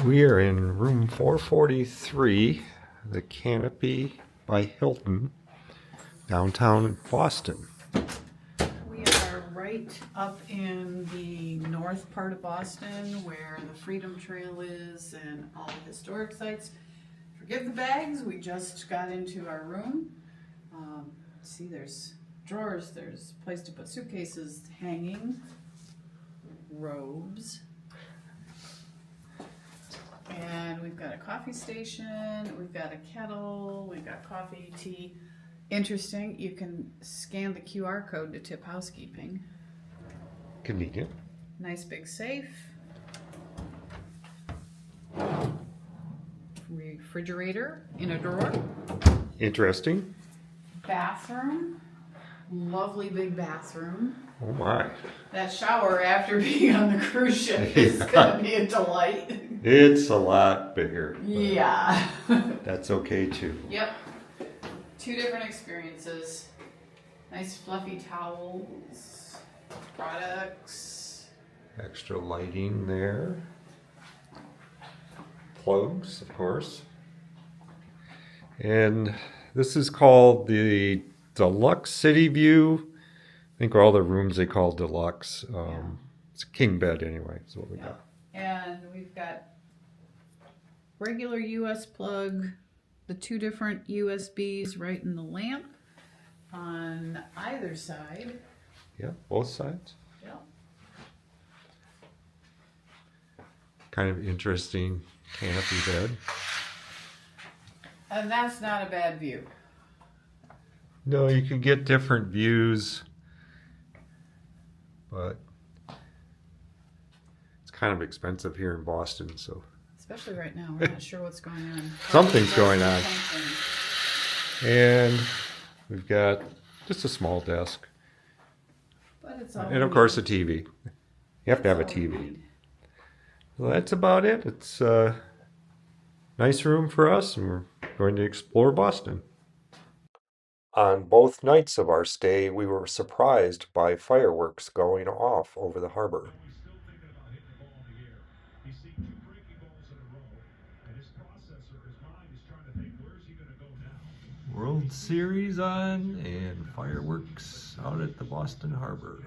We are in room 443, the Canopy by Hilton, downtown Boston. We are right up in the north part of Boston where the Freedom Trail is and all the historic sites. Forgive the bags, we just got into our room. See, there's drawers, there's a place to put suitcases, hanging, robes. And we've got a coffee station, we've got a kettle, we've got coffee, tea. Interesting, you can scan the QR code to tip housekeeping. Convenient. Nice big safe. Refrigerator in a drawer. Interesting. Bathroom. Lovely big bathroom. Oh my. That shower after being on the cruise ship is going to be a delight. It's a lot bigger. Yeah. That's okay too. Yep. Two different experiences. Nice fluffy towels. Products. Extra lighting there. Plugs, of course. And this is called the Deluxe City View. I think all the rooms they call deluxe. It's a king bed anyway, is what we got. And we've got regular US plug, the two different USBs right in the lamp on either side. Yeah, both sides. Yeah. Kind of interesting canopy bed. And that's not a bad view. No, you can get different views, but it's kind of expensive here in Boston, so. Especially right now, we're not sure what's going on. Something's going on. Something. And we've got just a small desk. But it's all And of course a TV. You have to have a TV. Well, that's about it. It's a nice room for us, and we're going to explore Boston. On both nights of our stay, we were surprised by fireworks going off over the harbor. World Series on and fireworks out at the Boston Harbor.